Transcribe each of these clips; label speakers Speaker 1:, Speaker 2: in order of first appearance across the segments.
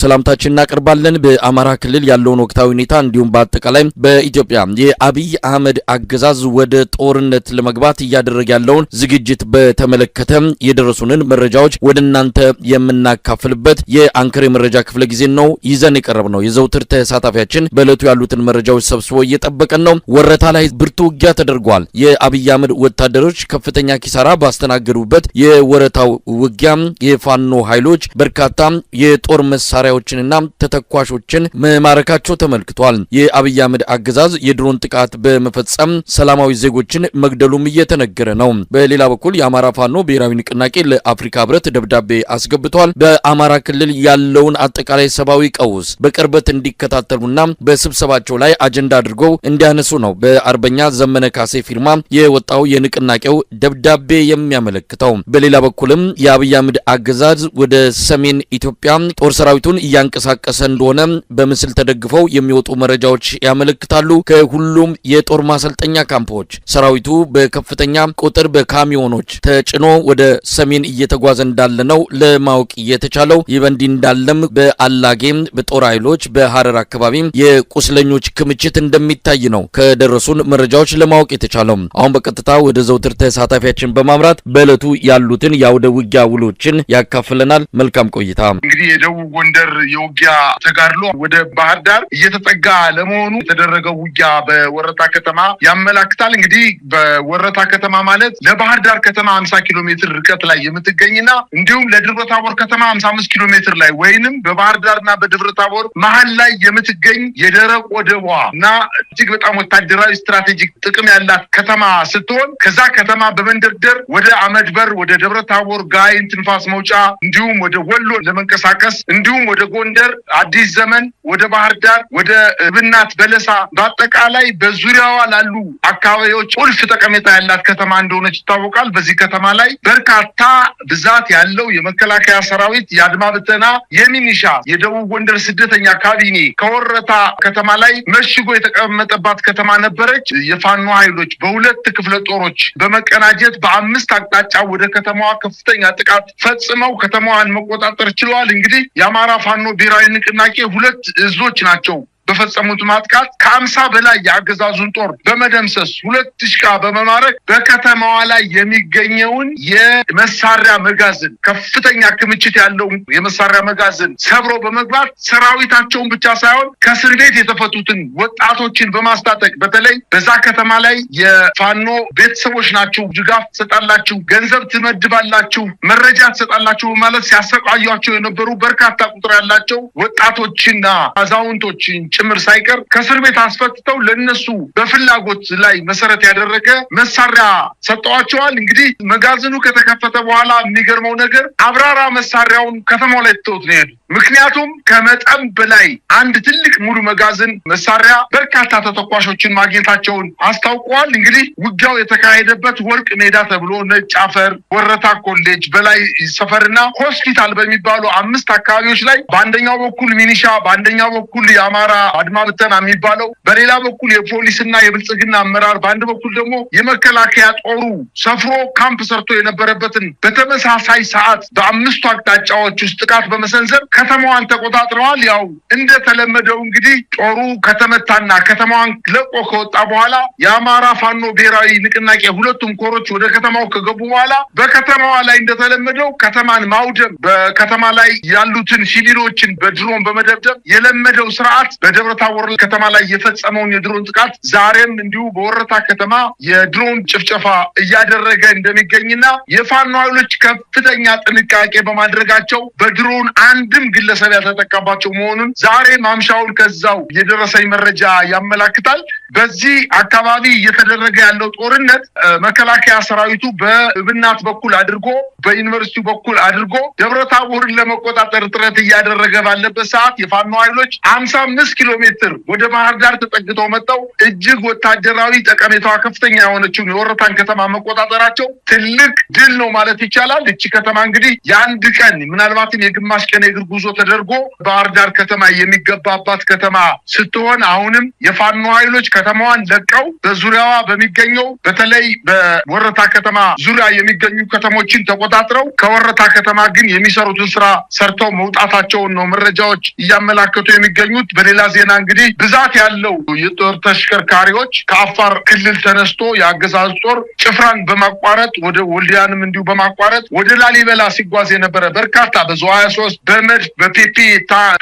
Speaker 1: ሰላምታችን እናቀርባለን። በአማራ ክልል ያለውን ወቅታዊ ሁኔታ እንዲሁም በአጠቃላይ በኢትዮጵያ የአብይ አህመድ አገዛዝ ወደ ጦርነት ለመግባት እያደረገ ያለውን ዝግጅት በተመለከተ የደረሱንን መረጃዎች ወደናንተ የምናካፍልበት የአንከር መረጃ ክፍለ ጊዜ ነው ይዘን የቀረብነው። የዘውትር ተሳታፊያችን በእለቱ ያሉትን መረጃዎች ሰብስቦ እየጠበቀን ነው። ወረታ ላይ ብርቱ ውጊያ ተደርጓል። የአብይ አህመድ ወታደሮች ከፍተኛ ኪሳራ ባስተናገዱበት የወረታው ውጊያ የፋኖ ኃይሎች በርካታ የጦር መሳሪያዎችንና ተተኳሾችን መማረካቸው ተመልክቷል። የአብይ አህመድ አገዛዝ የድሮን ጥቃት በመፈጸም ሰላማዊ ዜጎችን መግደሉም እየተነገረ ነው። በሌላ በኩል የአማራ ፋኖ ብሔራዊ ንቅናቄ ለአፍሪካ ህብረት ደብዳቤ አስገብቷል። በአማራ ክልል ያለውን አጠቃላይ ሰብአዊ ቀውስ በቅርበት እንዲከታተሉና በስብሰባቸው ላይ አጀንዳ አድርገው እንዲያነሱ ነው በአርበኛ ዘመነ ካሴ ፊርማ የወጣው የንቅናቄው ደብዳቤ የሚያመለክተው። በሌላ በኩልም የአብይ አህመድ አገዛዝ ወደ ሰሜን ኢትዮጵያ ጦር ሰራዊቱን እያንቀሳቀሰ እንደሆነ በምስል ተደግፈው የሚወጡ መረጃዎች ያመለክታሉ። ከሁሉም የጦር ማሰልጠኛ ካምፖች ሰራዊቱ በከፍተኛ ቁጥር በካሚዮኖች ተጭኖ ወደ ሰሜን እየተጓዘ እንዳለ ነው ለማወቅ የተቻለው። ይህ በእንዲህ እንዳለም በአላጌም በጦር ኃይሎች በሐረር አካባቢ የቁስለኞች ክምችት እንደሚታይ ነው ከደረሱን መረጃዎች ለማወቅ የተቻለው። አሁን በቀጥታ ወደ ዘውትር ተሳታፊያችን በማምራት በእለቱ ያሉትን የአውደ ውጊያ ውሎችን ያካፍለናል። መልካም ቆይታ።
Speaker 2: እንግዲህ የደቡብ ጎንደር የውጊያ ተጋድሎ ወደ ባህር ዳር እየተጠጋ ለመሆኑ የተደረገው ውጊያ በወረታ ከተማ ያመላክታል። እንግዲህ በወረታ ከተማ ማለት ለባህር ዳር ከተማ 50 ኪሎ ሜትር ርቀት ላይ የምትገኝና እንዲሁም ለደብረ ታቦር ከተማ 55 ኪሎ ሜትር ላይ ወይንም በባህር ዳርና በደብረ ታቦር መሃል ላይ የምትገኝ የደረቅ ወደቧ እና እጅግ በጣም ወታደራዊ ስትራቴጂክ ጥቅም ያላት ከተማ ስትሆን ከዛ ከተማ በመንደርደር ወደ አመድበር፣ ወደ ደብረ ታቦር፣ ጋይንት፣ ንፋስ መውጫ እንዲሁም ወደ ወሎ ለመንቀሳቀስ እንዲሁም ወደ ጎንደር፣ አዲስ ዘመን፣ ወደ ባህር ዳር፣ ወደ ብናት፣ በለሳ በአጠቃላይ በዙሪያዋ ላሉ አካባቢዎች ቁልፍ ጠቀሜታ ያላት ከተማ እንደሆነች ይታወቃል። በዚህ ከተማ ላይ በርካታ ብዛት ያለው የመከላከያ ሰራዊት፣ የአድማ ብተና፣ የሚኒሻ፣ የደቡብ ጎንደር ስደተኛ ካቢኔ ከወረታ ከተማ ላይ መሽጎ የተቀመጠባት ከተማ ነበረች። የፋኖ ኃይሎች በሁለት ክፍለ ጦሮች በመቀናጀት በአምስት አቅጣጫ ወደ ከተማዋ ከፍተኛ ጥቃት ፈጽመው ከተማዋን መቆጣጠር ችለዋል። እንግዲህ የአማራ ፋኖ ብሔራዊ ንቅናቄ ሁለት እዞች ናቸው በፈጸሙት ማጥቃት ከ50 በላይ የአገዛዙን ጦር በመደምሰስ 2 ዲሽቃ በመማረክ በከተማዋ ላይ የሚገኘውን የመሳሪያ መጋዘን ከፍተኛ ክምችት ያለው የመሳሪያ መጋዘን ሰብሮ በመግባት ሰራዊታቸውን ብቻ ሳይሆን ከእስር ቤት የተፈቱትን ወጣቶችን በማስታጠቅ በተለይ በዛ ከተማ ላይ የፋኖ ቤተሰቦች ናቸው፣ ድጋፍ ትሰጣላችሁ፣ ገንዘብ ትመድባላችሁ፣ መረጃ ትሰጣላችሁ ማለት ሲያሰቃያቸው የነበሩ በርካታ ቁጥር ያላቸው ወጣቶችና አዛውንቶችን ጭምር ሳይቀር ከእስር ቤት አስፈትተው ለነሱ በፍላጎት ላይ መሰረት ያደረገ መሳሪያ ሰጠዋቸዋል። እንግዲህ መጋዘኑ ከተከፈተ በኋላ የሚገርመው ነገር አብራራ መሳሪያውን ከተማው ላይ ትተውት ነው የሄዱት። ምክንያቱም ከመጠን በላይ አንድ ትልቅ ሙሉ መጋዘን መሳሪያ በርካታ ተተኳሾችን ማግኘታቸውን አስታውቀዋል። እንግዲህ ውጊያው የተካሄደበት ወርቅ ሜዳ ተብሎ ነጭ አፈር፣ ወረታ ኮሌጅ፣ በላይ ሰፈርና ሆስፒታል በሚባሉ 5 አካባቢዎች ላይ በአንደኛው በኩል ሚኒሻ፣ በአንደኛው በኩል የአማራ አድማ ብተና የሚባለው፣ በሌላ በኩል የፖሊስና የብልጽግና አመራር፣ በአንድ በኩል ደግሞ የመከላከያ ጦሩ ሰፍሮ ካምፕ ሰርቶ የነበረበትን በተመሳሳይ ሰዓት በ5ቱ አቅጣጫዎች ውስጥ ጥቃት በመሰንዘር ከተማዋን ተቆጣጥረዋል። ያው እንደተለመደው እንግዲህ ጦሩ ከተመታና ከተማዋን ለቆ ከወጣ በኋላ የአማራ ፋኖ ብሔራዊ ንቅናቄ ሁለቱም ኮሮች ወደ ከተማው ከገቡ በኋላ በከተማዋ ላይ እንደተለመደው ከተማን ማውደም፣ በከተማ ላይ ያሉትን ሲቪሎችን በድሮን በመደብደብ የለመደው ስርዓት በደብረ ታቦር ከተማ ላይ የፈጸመውን የድሮን ጥቃት ዛሬም እንዲሁ በወረታ ከተማ የድሮን ጭፍጨፋ እያደረገ እንደሚገኝና የፋኖ ኃይሎች ከፍተኛ ጥንቃቄ በማድረጋቸው በድሮን አንድም ግለሰብ ያልተጠቃባቸው መሆኑን ዛሬ ማምሻውን ከዛው የደረሰኝ መረጃ ያመላክታል። በዚህ አካባቢ እየተደረገ ያለው ጦርነት መከላከያ ሰራዊቱ በብናት በኩል አድርጎ በዩኒቨርሲቲው በኩል አድርጎ ደብረ ታቦርን ለመቆጣጠር ጥረት እያደረገ ባለበት ሰዓት የፋኖ ኃይሎች 55 ኪሎ ሜትር ወደ ባህር ዳር ተጠግተው መጣው እጅግ ወታደራዊ ጠቀሜታዋ ከፍተኛ የሆነችው የወረታን ከተማ መቆጣጠራቸው ትልቅ ድል ነው ማለት ይቻላል። እቺ ከተማ እንግዲህ የአንድ ቀን ምናልባትም የግማሽ ቀን የእግር ጉዞ ተደርጎ ባህር ዳር ከተማ የሚገባባት ከተማ ስትሆን አሁንም የፋኖ ኃይሎች ከተማዋን ለቀው በዙሪያዋ በሚገኘው በተለይ በወረታ ከተማ ዙሪያ የሚገኙ ከተሞችን ተቆጣጥረው ከወረታ ከተማ ግን የሚሰሩትን ስራ ሰርተው መውጣታቸውን ነው መረጃዎች እያመላከቱ የሚገኙት። በሌላ ዜና እንግዲህ ብዛት ያለው የጦር ተሽከርካሪዎች ከአፋር ክልል ተነስቶ የአገዛዙ ጦር ጭፍራን በማቋረጥ ወደ ወልዲያንም እንዲሁ በማቋረጥ ወደ ላሊበላ ሲጓዝ የነበረ በርካታ በዙ 23 በመድፍ በፒፒ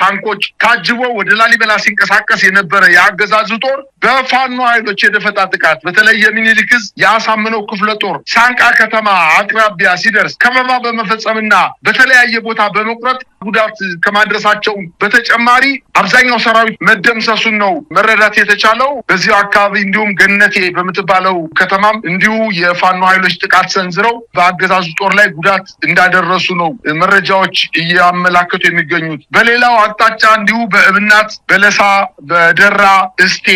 Speaker 2: ታንኮች ታጅቦ ወደ ላሊበላ ሲንቀሳቀስ የነበረ የአገዛዙ ጦር በፋኖ ኃይሎች የደፈጣ ጥቃት በተለይ የሚኒሊክ ዕዝ የአሳምነው ክፍለ ጦር ሳንቃ ከተማ አቅራቢያ ሲደርስ ከበባ በመፈጸምና በተለያየ ቦታ በመቁረጥ ጉዳት ከማድረሳቸው በተጨማሪ አብዛኛው ሰራዊት መደምሰሱን ነው መረዳት የተቻለው። በዚህ አካባቢ እንዲሁም ገነቴ በምትባለው ከተማም እንዲሁ የፋኖ ኃይሎች ጥቃት ሰንዝረው በአገዛዙ ጦር ላይ ጉዳት እንዳደረሱ ነው መረጃዎች እያመላከቱ የሚገኙት። በሌላው አቅጣጫ እንዲሁ በእብናት፣ በለሳ፣ በደራ፣ እስቴ፣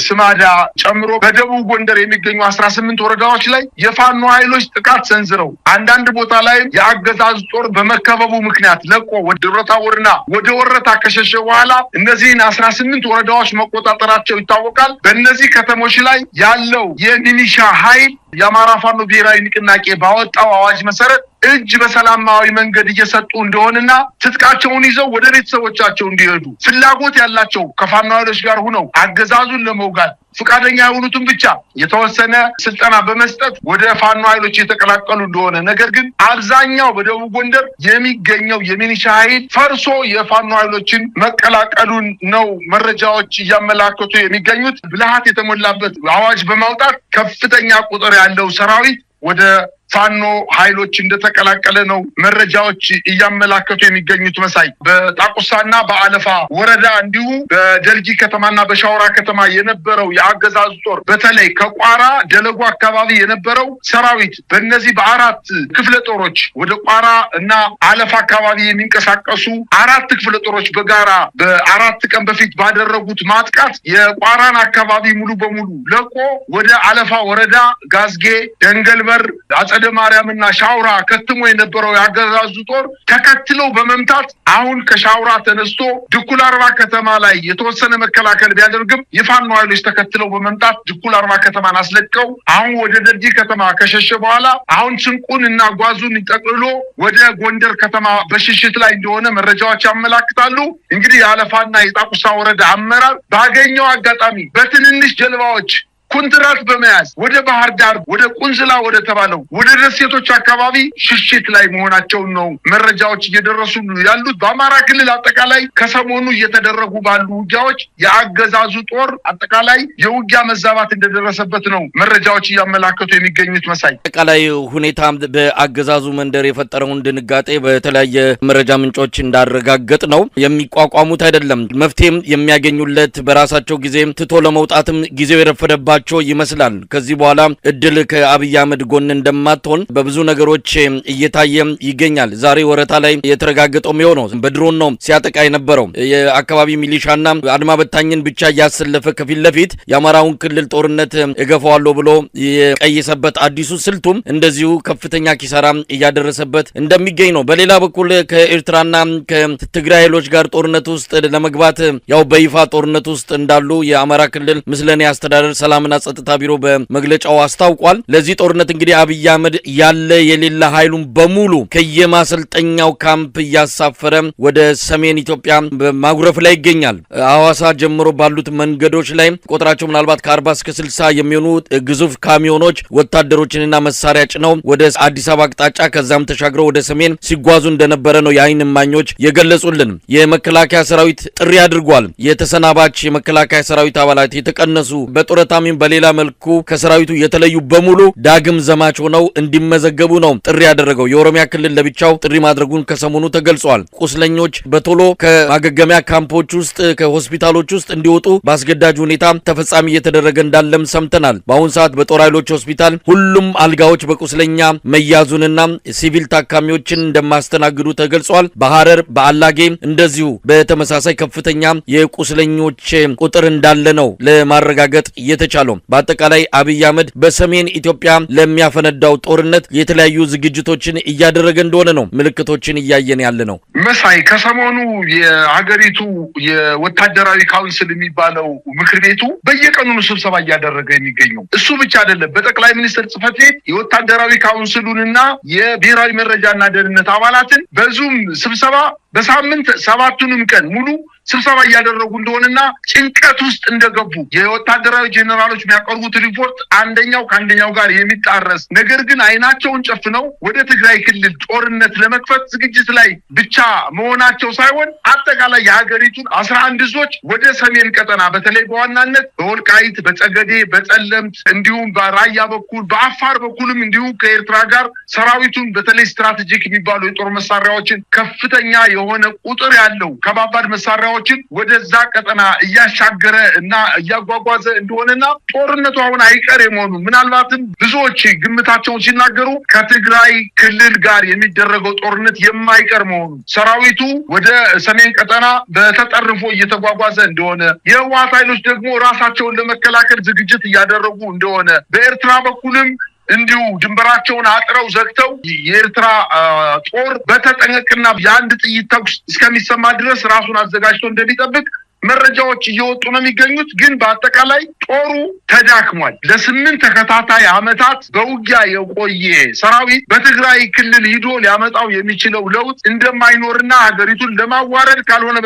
Speaker 2: ስማዳ ጨምሮ በደቡብ ጎንደር የሚገኙ 18 ወረዳዎች ላይ የፋኖ ኃይሎች ጥቃት ሰንዝረው አንዳንድ ቦታ ላይ የአገዛዙ ጦር በመከበቡ ምክንያት ለቆ ወደ ወረታና ወደ ወረታ ከሸሸ በኋላ እነዚህን 18 ወረዳዎች መቆጣጠራቸው ይታወቃል። በእነዚህ ከተሞች ላይ ያለው የሚሊሻ ኃይል የአማራ ፋኖ ብሔራዊ ንቅናቄ ባወጣው አዋጅ መሰረት እጅ በሰላማዊ መንገድ እየሰጡ እንደሆነና ትጥቃቸውን ይዘው ወደ ቤተሰቦቻቸው እንዲሄዱ ፍላጎት ያላቸው ከፋኖ ኃይሎች ጋር ሆነው አገዛዙን ለመውጋት ፍቃደኛ የሆኑትን ብቻ የተወሰነ ስልጠና በመስጠት ወደ ፋኖ ኃይሎች የተቀላቀሉ እንደሆነ፣ ነገር ግን አብዛኛው በደቡብ ጎንደር የሚገኘው የሚሊሻ ኃይል ፈርሶ የፋኖ ኃይሎችን መቀላቀሉን ነው መረጃዎች እያመላከቱ የሚገኙት። ብልሃት የተሞላበት አዋጅ በማውጣት ከፍተኛ ቁጥር ያለው ሰራዊት ወደ ፋኖ ኃይሎች እንደተቀላቀለ ነው መረጃዎች እያመላከቱ የሚገኙት። መሳይ በጣቁሳና በአለፋ ወረዳ እንዲሁ በደልጊ ከተማና በሻውራ ከተማ የነበረው የአገዛዙ ጦር በተለይ ከቋራ ደለጎ አካባቢ የነበረው ሰራዊት በእነዚህ በአራት ክፍለ ጦሮች ወደ ቋራ እና አለፋ አካባቢ የሚንቀሳቀሱ አራት ክፍለ ጦሮች በጋራ በአራት ቀን በፊት ባደረጉት ማጥቃት የቋራን አካባቢ ሙሉ በሙሉ ለቆ ወደ አለፋ ወረዳ ጋዝጌ፣ ደንገልበር፣ አጸደ ማርያምና ሻውራ ከትሞ የነበረው የአገዛዙ ጦር ተከትለው በመምታት አሁን ከሻውራ ተነስቶ ድኩል አርባ ከተማ ላይ የተወሰነ መከላከል ቢያደርግም የፋኖ ኃይሎች ተከትለው በመምታት ድኩል አርባ ከተማን አስለቀው አሁን ወደ ደልጊ ከተማ ከሸሸ በኋላ አሁን ስንቁን እና ጓዙን ጠቅልሎ ወደ ጎንደር ከተማ በሽሽት ላይ እንደሆነ መረጃዎች ያመላክታሉ። እንግዲህ የአለፋና የጣቁሳ ወረዳ አመራር ባገኘው አጋጣሚ በትንንሽ ጀልባዎች ኩንትራት በመያዝ ወደ ባህር ዳር ወደ ቁንዝላ ወደ ተባለው ወደ ደሴቶች አካባቢ ሽሽት ላይ መሆናቸውን ነው መረጃዎች እየደረሱ ያሉት። በአማራ ክልል አጠቃላይ ከሰሞኑ እየተደረጉ ባሉ ውጊያዎች የአገዛዙ ጦር አጠቃላይ የውጊያ መዛባት እንደደረሰበት ነው መረጃዎች እያመላከቱ የሚገኙት። መሳይ
Speaker 1: አጠቃላይ ሁኔታ በአገዛዙ መንደር የፈጠረውን ድንጋጤ በተለያየ መረጃ ምንጮች እንዳረጋገጥ ነው የሚቋቋሙት አይደለም። መፍትሄም የሚያገኙለት በራሳቸው ጊዜ ትቶ ለመውጣትም ጊዜው የረፈደባቸው ይመስላል። ከዚህ በኋላ እድል ከአብይ አህመድ ጎን እንደማትሆን በብዙ ነገሮች እየታየ ይገኛል። ዛሬ ወረታ ላይ የተረጋገጠው የሚሆነው በድሮን ነው ሲያጠቃ የነበረው የአካባቢ ሚሊሻና አድማ በታኝን ብቻ እያሰለፈ ከፊት ለፊት የአማራውን ክልል ጦርነት እገፋዋለሁ ብሎ የቀየሰበት አዲሱ ስልቱም እንደዚሁ ከፍተኛ ኪሳራ እያደረሰበት እንደሚገኝ ነው። በሌላ በኩል ከኤርትራና ከትግራይ ኃይሎች ጋር ጦርነት ውስጥ ለመግባት ያው በይፋ ጦርነት ውስጥ እንዳሉ የአማራ ክልል ምስለኔ አስተዳደር ሰላም ጸጥታ ቢሮ በመግለጫው አስታውቋል። ለዚህ ጦርነት እንግዲህ አብይ አህመድ ያለ የሌላ ኃይሉን በሙሉ ከየማሰልጠኛው ካምፕ እያሳፈረ ወደ ሰሜን ኢትዮጵያ በማጉረፍ ላይ ይገኛል። ሐዋሳ ጀምሮ ባሉት መንገዶች ላይ ቁጥራቸው ምናልባት ከ40 እስከ 60 የሚሆኑ ግዙፍ ካሚዮኖች ወታደሮችንና መሳሪያ ጭነው ወደ አዲስ አበባ አቅጣጫ ከዛም ተሻግረው ወደ ሰሜን ሲጓዙ እንደነበረ ነው የዓይን እማኞች የገለጹልን። የመከላከያ ሰራዊት ጥሪ አድርጓል። የተሰናባች የመከላከያ ሰራዊት አባላት የተቀነሱ በጡረታም በሌላ መልኩ ከሰራዊቱ የተለዩ በሙሉ ዳግም ዘማች ሆነው እንዲመዘገቡ ነው ጥሪ ያደረገው። የኦሮሚያ ክልል ለብቻው ጥሪ ማድረጉን ከሰሞኑ ተገልጿል። ቁስለኞች በቶሎ ከማገገሚያ ካምፖች ውስጥ ከሆስፒታሎች ውስጥ እንዲወጡ በአስገዳጅ ሁኔታ ተፈጻሚ እየተደረገ እንዳለም ሰምተናል። በአሁን ሰዓት በጦር ኃይሎች ሆስፒታል ሁሉም አልጋዎች በቁስለኛ መያዙንና ሲቪል ታካሚዎችን እንደማስተናግዱ ተገልጿል። በሐረር በአላጌ እንደዚሁ በተመሳሳይ ከፍተኛ የቁስለኞች ቁጥር እንዳለ ነው ለማረጋገጥ የተቻለው። በአጠቃላይ አብይ አህመድ በሰሜን ኢትዮጵያ ለሚያፈነዳው ጦርነት የተለያዩ ዝግጅቶችን እያደረገ እንደሆነ ነው ምልክቶችን እያየን ያለ ነው።
Speaker 2: መሳይ ከሰሞኑ የሀገሪቱ የወታደራዊ ካውንስል የሚባለው ምክር ቤቱ በየቀኑ ስብሰባ እያደረገ የሚገኘው እሱ ብቻ አይደለም። በጠቅላይ ሚኒስትር ጽሕፈት ቤት የወታደራዊ ካውንስሉንና የብሔራዊ መረጃና ደህንነት አባላትን በዙም ስብሰባ በሳምንት 7ቱንም ቀን ሙሉ ስብሰባ እያደረጉ እንደሆነና ጭንቀት ውስጥ እንደገቡ የወታደራዊ ጄኔራሎች የሚያቀርቡት ሪፖርት አንደኛው ከአንደኛው ጋር የሚጣረስ ነገር ግን አይናቸውን ጨፍነው ወደ ትግራይ ክልል ጦርነት ለመክፈት ዝግጅት ላይ ብቻ መሆናቸው ሳይሆን አጠቃላይ የሀገሪቱን 11 እዞች ወደ ሰሜን ቀጠና በተለይ በዋናነት በወልቃይት፣ በጸገዴ፣ በጸለምት እንዲሁም በራያ በኩል በአፋር በኩልም እንዲሁም ከኤርትራ ጋር ሰራዊቱን በተለይ ስትራቴጂክ የሚባሉ የጦር መሳሪያዎችን ከፍተኛ የሆነ ቁጥር ያለው ከባባድ መሳሪያዎችን ወደዛ ቀጠና እያሻገረ እና እያጓጓዘ እንደሆነና ጦርነቱ አሁን አይቀር የመሆኑ ምናልባትም ብዙዎች ግምታቸውን ሲናገሩ ከትግራይ ክልል ጋር የሚደረገው ጦርነት የማይቀር መሆኑ ሰራዊቱ ወደ ሰሜን ቀጠና በተጠርፎ እየተጓጓዘ እንደሆነ የህወሓት ኃይሎች ደግሞ ራሳቸውን ለመከላከል ዝግጅት እያደረጉ እንደሆነ በኤርትራ በኩልም እንዲሁ ድንበራቸውን አጥረው ዘግተው የኤርትራ ጦር በተጠንቀቅና የአንድ ጥይት ተኩስ እስከሚሰማ ድረስ ራሱን አዘጋጅቶ እንደሚጠብቅ መረጃዎች እየወጡ ነው የሚገኙት። ግን በአጠቃላይ ጦሩ ተዳክሟል። ለ8 ተከታታይ ዓመታት በውጊያ የቆየ ሰራዊት በትግራይ ክልል ሂዶ ሊያመጣው የሚችለው ለውጥ እንደማይኖርና ሀገሪቱን ለማዋረድ ካልሆነ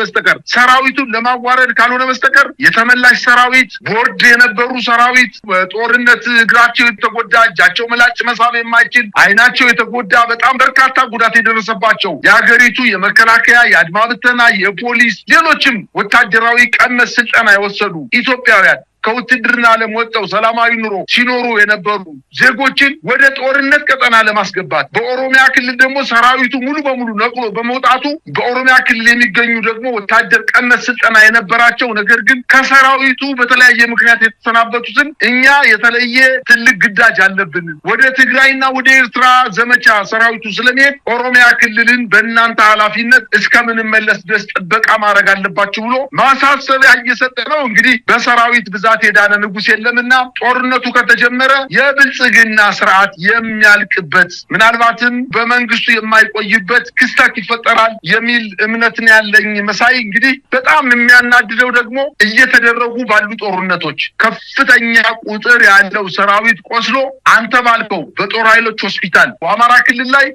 Speaker 2: በስተቀር የተመላሽ ሰራዊት ቦርድ የነበሩ ሰራዊት በጦርነት እግራቸው የተጎዳ እጃቸው መላጭ መሳብ የማይችል አይናቸው የተጎዳ በጣም በርካታ ጉዳት የደረሰባቸው የሀገሪቱ የመከላከያ የአድማ ብተና የፖሊስ ሌሎችም ወታደራዊ ቀመስ ስልጠና የወሰዱ ኢትዮጵያውያን ከውትድርና ዓለም ወጥተው ሰላማዊ ኑሮ ሲኖሩ የነበሩ ዜጎችን ወደ ጦርነት ቀጠና ለማስገባት በኦሮሚያ ክልል ደግሞ ሰራዊቱ ሙሉ በሙሉ ነቅሎ በመውጣቱ በኦሮሚያ ክልል የሚገኙ ደግሞ ወታደር ቀመስ ስልጠና የነበራቸው ነገር ግን ከሰራዊቱ በተለያየ ምክንያት የተሰናበቱትን እኛ የተለየ ትልቅ ግዳጅ አለብን ወደ ትግራይና ወደ ኤርትራ ዘመቻ ሰራዊቱ ስለሚሄድ ኦሮሚያ ክልልን በእናንተ ኃላፊነት እስከምንመለስ ድረስ ጥበቃ ማድረግ አለባችሁ ብሎ ማሳሰቢያ እየሰጠ ነው። እንግዲህ በሰራዊት ብዛት የዳነ ንጉስ የለምና ጦርነቱ ከተጀመረ የብልጽግና ስርዓት የሚያልቅበት ምናልባትም በመንግስቱ የማይቆይበት ክስተት ይፈጠራል የሚል እምነትን ያለኝ መሳይ። እንግዲህ በጣም የሚያናድደው ደግሞ እየተደረጉ ባሉ ጦርነቶች ከፍተኛ ቁጥር ያለው ሰራዊት ቆስሎ አንተ ባልከው በጦር ኃይሎች ሆስፒታል በአማራ ክልል ላይ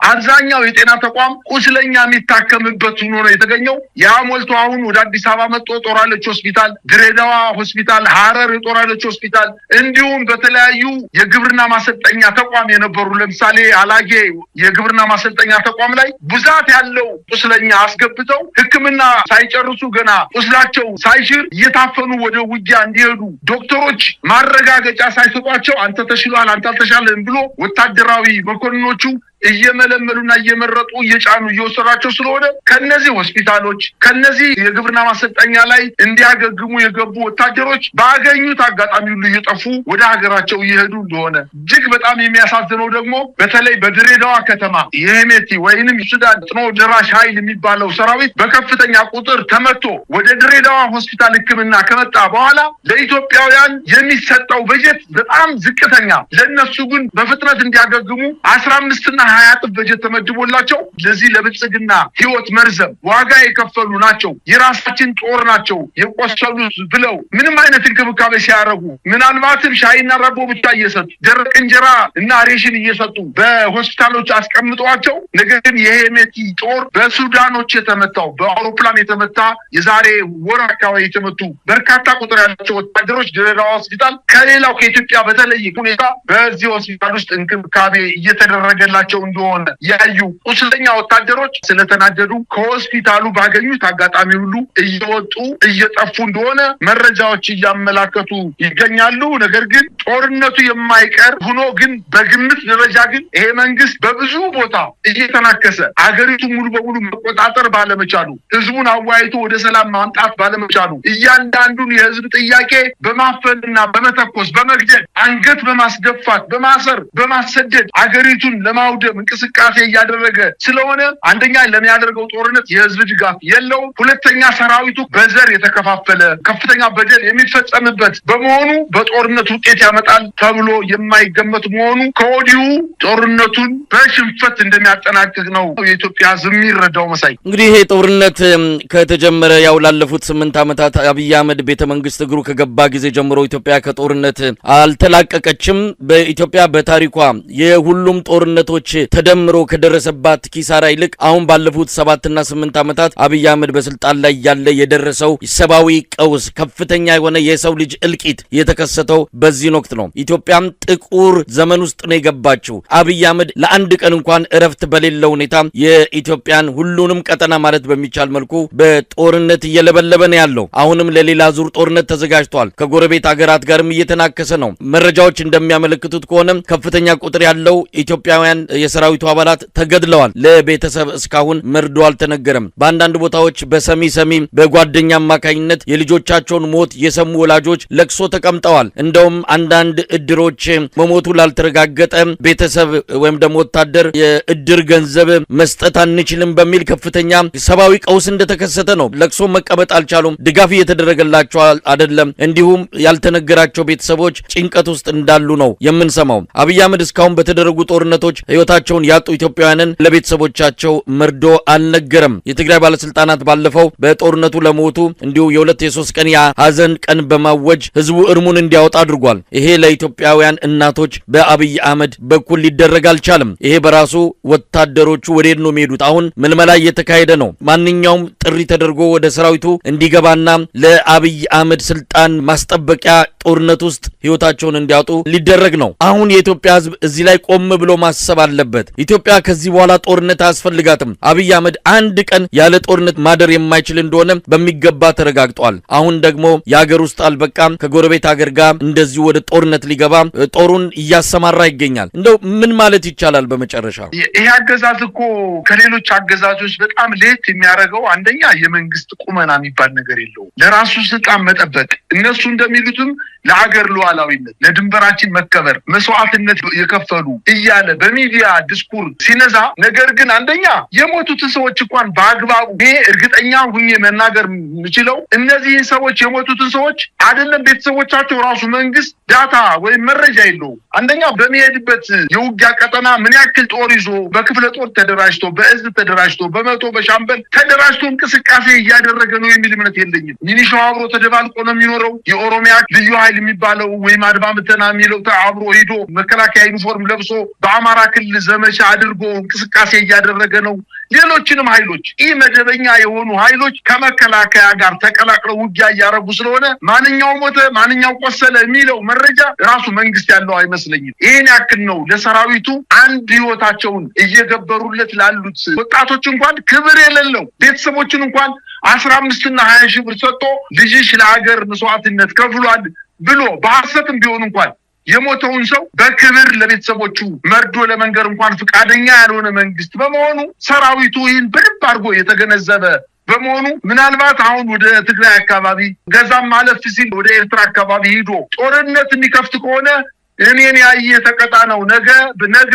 Speaker 2: አብዛኛው የጤና ተቋም ቁስለኛ የሚታከምበት ሆኖ ነው የተገኘው። ያ ሞልቶ አሁን ወደ አዲስ አበባ መጥቶ ጦር ኃይሎች ሆስፒታል ድሬዳዋ ሆስፒታል፣ ሐረር የጦር ኃይሎች ሆስፒታል እንዲሁም በተለያዩ የግብርና ማሰልጠኛ ተቋም የነበሩ ለምሳሌ አላጌ የግብርና ማሰልጠኛ ተቋም ላይ ብዛት ያለው ቁስለኛ አስገብተው ሕክምና ሳይጨርሱ ገና ቁስላቸው ሳይሽር እየታፈኑ ወደ ውጊያ እንዲሄዱ ዶክተሮች ማረጋገጫ ሳይሰጧቸው አንተ ተሽሏል አንተ አልተሻለም ብሎ ወታደራዊ መኮንኖቹ እየመለመሉና እየመረጡ እየጫኑ እየወሰዷቸው ስለሆነ ከነዚህ ሆስፒታሎች ከነዚህ የግብርና ማሰልጠኛ ላይ እንዲያገግሙ የገቡ ወታደሮች ባገኙት አጋጣሚ ሁሉ እየጠፉ ወደ ሀገራቸው እየሄዱ እንደሆነ እጅግ በጣም የሚያሳዝነው ደግሞ በተለይ በድሬዳዋ ከተማ የሄሜቲ ወይንም ሱዳን ጥኖ ደራሽ ኃይል የሚባለው ሰራዊት በከፍተኛ ቁጥር ተመቶ ወደ ድሬዳዋ ሆስፒታል ሕክምና ከመጣ በኋላ ለኢትዮጵያውያን የሚሰጠው በጀት በጣም ዝቅተኛ ለነሱ ግን በፍጥነት እንዲያገግሙ 15 20 እጥፍ በጀት ተመድቦላቸው ለዚህ ለብልጽግና ህይወት መርዘም ዋጋ የከፈሉ ናቸው። የራሳችን ጦር ናቸው የቆሰሉት ብለው ምንም አይነት እንክብካቤ ሲያረጉ ምናልባትም ሻይና ዳቦ ብቻ እየሰጡ ደረቅ እንጀራ እና ሬሽን እየሰጡ በሆስፒታሎች አስቀምጧቸው ነገር ግን የሄሜቲ ጦር በሱዳኖች የተመታው በአውሮፕላን የተመታ የዛሬ ወር አካባቢ የተመቱ በርካታ ቁጥር ያላቸው ወታደሮች ድሬዳዋ ሆስፒታል ከሌላው ከኢትዮጵያ በተለየ ሁኔታ በዚህ ሆስፒታል ውስጥ እንክብካቤ እየተደረገላቸው እየገደላቸው እንደሆነ ያዩ ቁስለኛ ወታደሮች ስለተናደዱ ከሆስፒታሉ ባገኙት አጋጣሚ ሁሉ እየወጡ እየጠፉ እንደሆነ መረጃዎች እያመላከቱ ይገኛሉ። ነገር ግን ጦርነቱ የማይቀር ሆኖ ግን በግምት ደረጃ ግን ይሄ መንግስት በብዙ ቦታ እየተናከሰ አገሪቱ ሙሉ በሙሉ መቆጣጠር ባለመቻሉ ህዝቡን አዋይቶ ወደ ሰላም ማምጣት ባለመቻሉ እያንዳንዱን የህዝብ ጥያቄ በማፈንና በመተኮስ በመግደል አንገት በማስደፋት በማሰር በማሰደድ አገሪቱን ለማውደም እንቅስቃሴ እያደረገ ስለሆነ አንደኛ ለሚያደርገው ጦርነት የህዝብ ድጋፍ የለው፣ ሁለተኛ ሰራዊቱ በዘር የተከፋፈለ ከፍተኛ በደል የሚፈጸምበት በመሆኑ በጦርነት ውጤት ያመጣል ተብሎ የማይገመት መሆኑ ከወዲሁ ጦርነቱን በሽንፈት እንደሚያጠናቅቅ ነው የኢትዮጵያ ህዝብ የሚረዳው። መሳይ
Speaker 1: እንግዲህ ይሄ ጦርነት ከተጀመረ ያው ላለፉት 8 ዓመታት አብይ አህመድ ቤተመንግስት እግሩ ከገባ ጊዜ ጀምሮ ኢትዮጵያ ከጦርነት አልተላቀቀችም። በኢትዮጵያ በታሪኳ የሁሉም ጦርነቶች ተደምሮ ከደረሰባት ኪሳራ ይልቅ አሁን ባለፉት 7 እና 8 ዓመታት አብይ አህመድ በስልጣን ላይ ያለ የደረሰው ሰብአዊ ቀውስ ከፍተኛ የሆነ የሰው ልጅ እልቂት የተከሰተው በዚህ ወቅት ነው። ኢትዮጵያም ጥቁር ዘመን ውስጥ ነው የገባችው። አብይ አህመድ ለአንድ ቀን እንኳን እረፍት በሌለው ሁኔታ የኢትዮጵያን ሁሉንም ቀጠና ማለት በሚቻል መልኩ በጦርነት እየለበለበ ነው ያለው። አሁንም ለሌላ ዙር ጦርነት ተዘጋጅቷል። ከጎረቤት ሀገራት ጋርም እየተናከሰ ነው። መረጃዎች እንደሚያመለክቱት ከሆነ ከፍተኛ ቁጥር ያለው ኢትዮጵያውያን የሰራዊቱ አባላት ተገድለዋል። ለቤተሰብ እስካሁን መርዶ አልተነገረም። በአንዳንድ ቦታዎች በሰሚ በጓደኛ አማካኝነት የልጆቻቸውን ሞት የሰሙ ወላጆች ለቅሶ ተቀምጠዋል። እንደውም አንዳንድ እድሮች መሞቱ ላልተረጋገጠ ቤተሰብ ወይም ደግሞ ወታደር የእድር ገንዘብ መስጠት አንችልም በሚል ከፍተኛ ሰብአዊ ቀውስ እንደተከሰተ ነው። ለቅሶ መቀበጥ አልቻሉም። ድጋፍ እየተደረገላቸው አይደለም። እንዲሁም ያልተነገራቸው ቤተሰቦች ጭንቀት ውስጥ እንዳሉ ነው የምንሰማው። አብይ አህመድ እስካሁን በተደረጉ ጦርነቶች ህይወታቸውን ያጡ ኢትዮጵያውያንን ለቤተሰቦቻቸው መርዶ አልነገረም። የትግራይ ባለስልጣናት ባለፈው በጦርነቱ ለሞቱ እንዲሁ የ2-3 ቀን የሐዘን ቀን በማወጅ ህዝቡ እርሙን እንዲያወጣ አድርጓል። ይሄ ለኢትዮጵያውያን እናቶች በአብይ አህመድ በኩል ሊደረግ አልቻለም። ይሄ በራሱ ወታደሮቹ ወዴት ነው የሚሄዱት? አሁን ምልመላ እየተካሄደ ነው። ማንኛውም ጥሪ ተደርጎ ወደ ሰራዊቱ እንዲገባና ለአብይ አህመድ ስልጣን ማስጠበቂያ ጦርነት ውስጥ ህይወታቸውን እንዲያጡ ሊደረግ ነው። አሁን የኢትዮጵያ ህዝብ እዚህ ላይ ቆም ብሎ ማሰብ አለበት። ኢትዮጵያ ከዚህ በኋላ ጦርነት አያስፈልጋትም። አብይ አህመድ አንድ ቀን ያለ ጦርነት ማደር የማይችል እንደሆነ በሚገባ ተረጋግጧል። አሁን ደግሞ የሀገር ውስጥ አልበቃም፣ ከጎረቤት ሀገር ጋር እንደዚሁ ወደ ጦርነት ሊገባ ጦሩን እያሰማራ ይገኛል። እንደው ምን ማለት ይቻላል? በመጨረሻ
Speaker 2: ይሄ አገዛዝ እኮ ከሌሎች አገዛዞች በጣም ለየት የሚያደርገው አንደኛ የመንግስት ቁመና የሚባል ነገር የለውም። ለራሱ ስልጣን መጠበቅ እነሱ እንደሚሉትም ለሀገር ሉዓላዊነት ለድንበራችን መከበር መስዋዕትነት የከፈሉ እያለ በሚዲያ ዲስኩር ሲነዛ፣ ነገር ግን አንደኛ የሞቱትን ሰዎች እንኳን በአግባቡ እርግጠኛ ሁኜ መናገር የምችለው እነዚህን ሰዎች የሞቱትን ሰዎች አይደለም ቤተሰቦቻቸው ራሱ መንግስት ዳታ ወይም መረጃ የለውም። አንደኛ በሚሄድበት የውጊያ ቀጠና ምን ያክል ጦር ይዞ በክፍለ ጦር ተደራጅቶ በእዝ ተደራጅቶ በመቶ በሻምበል ተደራጅቶ እንቅስቃሴ እያደረገ ነው የሚል እምነት የለኝም። ሚኒሻው አብሮ ተደባልቆ ነው የሚኖረው። የኦሮሚያ ልዩ ኃይል የሚባለው ወይም አድማ ብተና የሚለው አብሮ ሄዶ መከላከያ ዩኒፎርም ለብሶ በአማራ ክልል ዘመቻ አድርጎ እንቅስቃሴ እያደረገ ነው። ሌሎችንም ኃይሎች መደበኛ የሆኑ ኃይሎች ከመከላከያ ጋር ተቀላቅለው ውጊያ እያደረጉ ስለሆነ ማንኛው ሞተ ማንኛው ቆሰለ የሚለው መረጃ ራሱ መንግስት ያለው አይመስለኝም። ይሄን ያክል ነው ለሰራዊቱ አንድ ህይወታቸውን እየገበሩለት ላሉት ወጣቶች እንኳን ክብር የሌለው ቤተሰቦችን እንኳን 15 እና 20 ሺህ ብር ሰጥቶ ልጅሽ ለሀገር መስዋዕትነት ከፍሏል ብሎ በሐሰትም ቢሆን እንኳን የሞተውን ሰው በክብር ለቤተሰቦቹ መርዶ ለመንገር እንኳን ፍቃደኛ ያልሆነ መንግስት በመሆኑ ሰራዊቱ ይህን በደንብ አድርጎ የተገነዘበ በመሆኑ ምናልባት አሁን ወደ ትግራይ አካባቢ ገዛም ማለፍ ሲል ወደ ኤርትራ አካባቢ ሄዶ ጦርነት እንዲከፍት ከሆነ እኔን ያየ ተቀጣ ነው። ነገ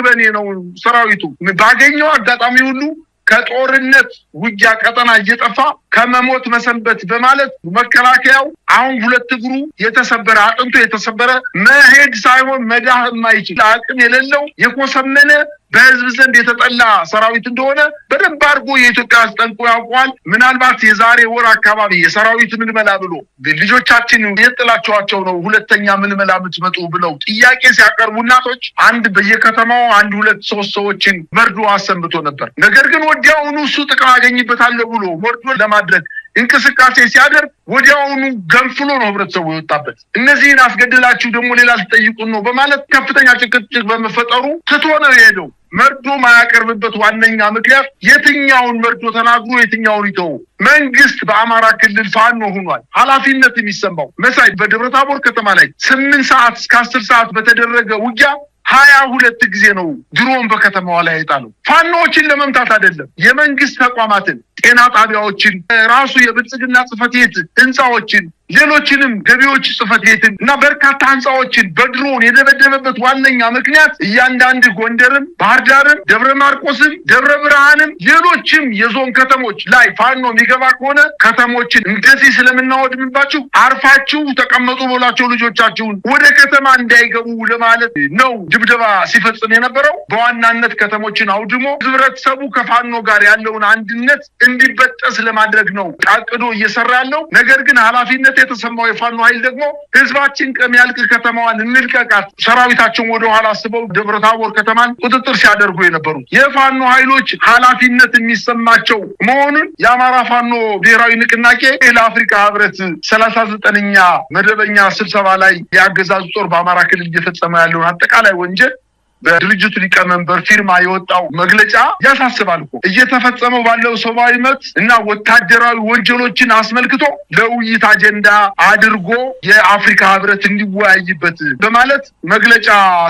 Speaker 2: በኔ ነው። ሰራዊቱ ባገኘው አጋጣሚ ሁሉ ከጦርነት ውጊያ ቀጠና እየጠፋ ከመሞት መሰንበት በማለት መከላከያው አሁን 2 እግሩ የተሰበረ አጥንቱ የተሰበረ መሄድ ሳይሆን መዳህ የማይችል አቅም የሌለው የኮሰመነ በህዝብ ዘንድ የተጠላ ሰራዊት እንደሆነ በደንብ አድርጎ የኢትዮጵያ አስጠንቆ ያውቋል። ምናልባት የዛሬ ወር አካባቢ የሰራዊት ምልመላ ብሎ ልጆቻችን የጥላቸዋቸው ነው ሁለተኛ ምልመላ የምትመጡ ብለው ጥያቄ ሲያቀርቡ እናቶች አንድ በየከተማው 1 2 3 ሰዎችን መርዶ አሰምቶ ነበር። ነገር ግን ወዲያውኑ እሱ ጥቅም አገኝበታለሁ ብሎ መርዶ ለማድረግ እንቅስቃሴ ሲያደርግ ወዲያውኑ ገንፍሎ ነው ህብረተሰቡ የወጣበት። እነዚህን አስገድላችሁ ደግሞ ሌላ ልትጠይቁን ነው በማለት ከፍተኛ ጭቅጭቅ በመፈጠሩ ትቶ ነው የሄደው። መርዶ ማያቀርብበት ዋነኛ ምክንያት የትኛውን መርዶ ተናግሮ የትኛውን ይተው? መንግስት በአማራ ክልል ፋኖ ሆኗል። ኃላፊነት የሚሰማው መሳይ በደብረታቦር ከተማ ላይ 8 ሰዓት እስከ 10 ሰዓት በተደረገ ውጊያ 22 ጊዜ ነው ድሮን በከተማዋ ላይ አይጣለው። ፋኖዎችን ለመምታት አይደለም፣ የመንግስት ተቋማትን፣ ጤና ጣቢያዎችን፣ ራሱ የብልጽግና ጽሕፈት ቤት ህንፃዎችን፣ ሌሎችንም ገቢዎች ጽሕፈት ቤትን እና በርካታ ህንፃዎችን በድሮን የደበደበበት ዋነኛ ምክንያት እያንዳንድ ጎንደርም፣ ባህር ዳርም፣ ደብረ ማርቆስም፣ ደብረ ብርሃንም ሌሎችም የዞን ከተሞች ላይ ፋኖ የሚገባ ከሆነ ከተሞችን እንደዚህ ስለምናወድምባችሁ አርፋችሁ ተቀመጡ ብላችሁ ልጆቻችሁን ወደ ከተማ እንዳይገቡ ለማለት ነው ድብደባ ሲፈጽም የነበረው። በዋናነት ከተሞችን አውድሞ ህብረተሰቡ ከፋኖ ጋር ያለውን አንድነት እንዲበጠስ ለማድረግ ነው አቅዶ እየሰራ ያለው። ነገር ግን ኃላፊነት የተሰማው የፋኖ ኃይል ደግሞ ህዝባችን ከሚያልቅ ከተማዋን እንልቀቃት፣ ሰራዊታቸውን ወደ ኋላ አስበው ደብረታቦር ከተማን ቁጥጥር ሲያደርጉ የነበሩት የፋኖ ኃይሎች ኃላፊነት የሚሰማቸው መሆኑን የአማራ ፋኖ ብሔራዊ ንቅናቄ ለአፍሪካ ህብረት 39ኛ መደበኛ ስብሰባ ላይ የአገዛዙ ጦር በአማራ ክልል እየፈጸመ ያለውን አጠቃላይ ወንጀል በድርጅቱ ሊቀመንበር ፊርማ የወጣው መግለጫ ያሳስባል እኮ። እየተፈጸመው ባለው ሰብአዊ መብት እና ወታደራዊ ወንጀሎችን አስመልክቶ ለውይይት አጀንዳ አድርጎ የአፍሪካ ህብረት እንዲወያይበት በማለት መግለጫ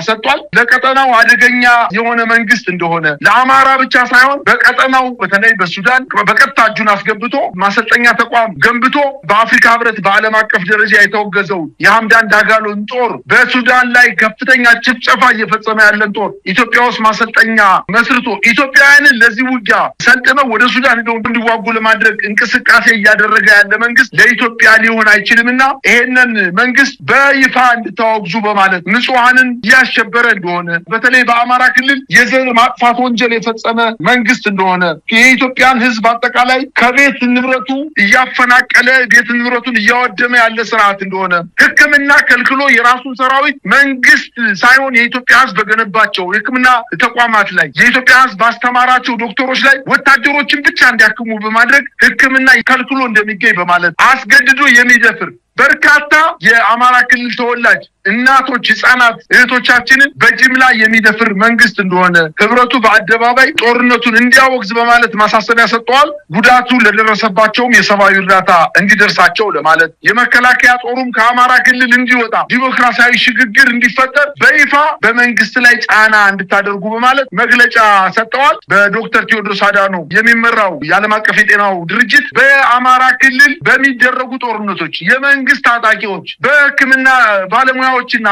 Speaker 2: ሰጥቷል። ለቀጠናው አደገኛ የሆነ መንግስት እንደሆነ ለአማራ ብቻ ሳይሆን በቀጠናው በተለይ በሱዳን በቀጥታ እጁን አስገብቶ ማሰልጠኛ ተቋም ገንብቶ በአፍሪካ ህብረት በዓለም አቀፍ ደረጃ የተወገዘው የሐምዳን ዳጋሎን ጦር በሱዳን ላይ ከፍተኛ ጭፍጨፋ እየፈጸመ ያለ ጦር ኢትዮጵያ ውስጥ ማሰልጠኛ መስርቶ ኢትዮጵያውያንን ለዚህ ውጊያ ሰልጥነው ወደ ሱዳን ሄደው እንዲዋጉ ለማድረግ እንቅስቃሴ እያደረገ ያለ መንግስት ለኢትዮጵያ ሊሆን አይችልምና ይሄንን መንግስት በይፋ እንድታወግዙ በማለት ንጹሃንን እያሸበረ እንደሆነ በተለይ በአማራ ክልል የዘር ማጥፋት ወንጀል የፈጸመ መንግስት እንደሆነ የኢትዮጵያን ህዝብ አጠቃላይ ከቤት ንብረቱ እያፈናቀለ ቤት ንብረቱን እያወደመ ያለ ስርዓት እንደሆነ ሕክምና ከልክሎ የራሱን ሰራዊት መንግስት ሳይሆን የኢትዮጵያ ህዝብ በገነባቸው የሕክምና ተቋማት ላይ የኢትዮጵያ ህዝብ ባስተማራቸው ዶክተሮች ላይ ወታደሮችን ብቻ እንዲያክሙ በማድረግ ሕክምና ከልክሎ እንደሚገኝ በማለት አስገድዶ የሚደፍር በርካታ የአማራ ክልል ተወላጅ እናቶች፣ ህጻናት፣ እህቶቻችንን በጅምላ የሚደፍር መንግስት እንደሆነ ህብረቱ በአደባባይ ጦርነቱን እንዲያወግዝ በማለት ማሳሰቢያ ሰጥተዋል። ጉዳቱ ለደረሰባቸውም የሰብአዊ እርዳታ እንዲደርሳቸው ለማለት የመከላከያ ጦሩም ከአማራ ክልል እንዲወጣ ዲሞክራሲያዊ ሽግግር እንዲፈጠር በይፋ በመንግስት ላይ ጫና እንድታደርጉ በማለት መግለጫ ሰጥተዋል። በዶክተር ቴዎድሮስ አዳኖም የሚመራው የዓለም አቀፍ የጤናው ድርጅት በአማራ ክልል በሚደረጉ ጦርነቶች የመንግስት ታጣቂዎች በህክምና ባለሙያዎችና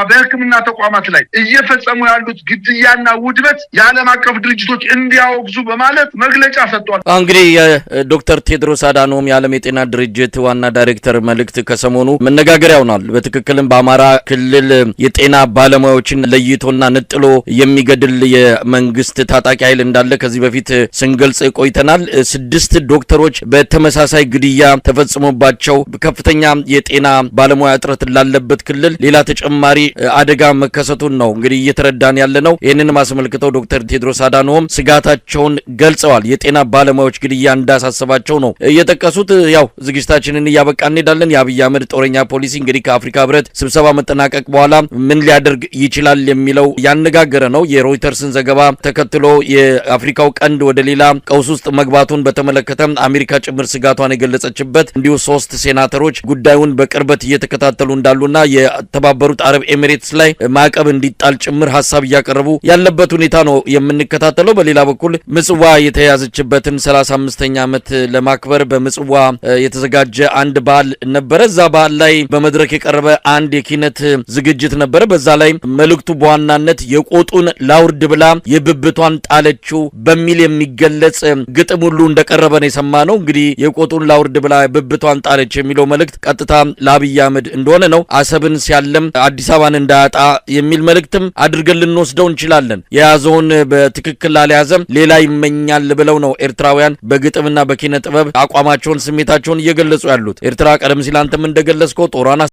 Speaker 2: በህክምና ተቋማት ላይ እየፈጸሙ ያሉት ግድያና ውድመት የዓለም አቀፍ ድርጅቶች እንዲያወግዙ በማለት መግለጫ ሰጥቷል።
Speaker 1: እንግዲህ የዶክተር ቴዎድሮስ አዳኖም የዓለም የጤና ድርጅት ዋና ዳይሬክተር መልእክት ከሰሞኑ መነጋገሪያ ሆኗል። በትክክልም በአማራ ክልል የጤና ባለሙያዎችን ለይቶና ነጥሎ የሚገድል የመንግስት ታጣቂ ኃይል እንዳለ ከዚህ በፊት ስንገልጽ ቆይተናል። 6 ዶክተሮች በተመሳሳይ ግድያ ተፈጽሞባቸው ከፍተኛ የጤና ባለሙያ እጥረት ላለበት ክልል ሌላ ተጨማሪ አደጋ መከሰቱን ነው እንግዲህ እየተረዳን ያለነው። ይህንንም አስመልክተው ዶክተር ቴዎድሮስ አዳኖም ስጋታቸውን ገልጸዋል። የጤና ባለሙያዎች ግድያ እንዳሳሰባቸው ነው የጠቀሱት። ያው ዝግጅታችንን እያበቃ እንሄዳለን። የአብይ አህመድ ጦረኛ ፖሊሲ እንግዲህ ከአፍሪካ ህብረት ስብሰባ መጠናቀቅ በኋላ ምን ሊያደርግ ይችላል የሚለው ያነጋገረ ነው። የሮይተርስን ዘገባ ተከትሎ የአፍሪካው ቀንድ ወደ ሌላ ቀውስ ውስጥ መግባቱን በተመለከተ አሜሪካ ጭምር ስጋቷን የገለጸችበት እንዲሁ 3 ሴናተሮች ጉዳዩን በቅርበት እየተከታተሉ እንዳሉና የተባበሩት አረብ ኤሚሬትስ ላይ ማዕቀብ እንዲጣል ጭምር ሀሳብ እያቀረቡ ያለበት ሁኔታ ነው የምንከታተለው። በሌላ በኩል ምጽዋ የተያዘችበትን 35ኛ ዓመት ለማክበር በምጽዋ የተዘጋጀ አንድ በዓል ነበረ። እዛ በዓል ላይ በመድረክ የቀረበ አንድ የኪነት ዝግጅት ነበረ። በዛ ላይ መልእክቱ በዋናነት የቆጡን ላውርድ ብላ የብብቷን ጣለችው በሚል የሚገለጽ ግጥም ሁሉ እንደቀረበ ነው የሰማነው። እንግዲህ የቆጡን ላውርድ ብላ ብብቷን ጣለች የሚለው መልእክት ቀጥታ ለአብይ አህመድ እንደሆነ ነው። አሰብን ሲያለም አዲስ አበባን እንዳያጣ የሚል መልእክትም አድርገን ልንወስደው እንችላለን። የያዘውን በትክክል አልያዘም ሌላ ይመኛል ብለው ነው ኤርትራውያን በግጥምና በኪነ ጥበብ አቋማቸውን፣ ስሜታቸውን እየገለጹ ያሉት። ኤርትራ ቀደም ሲል አንተም እንደገለጽከው ጦሯን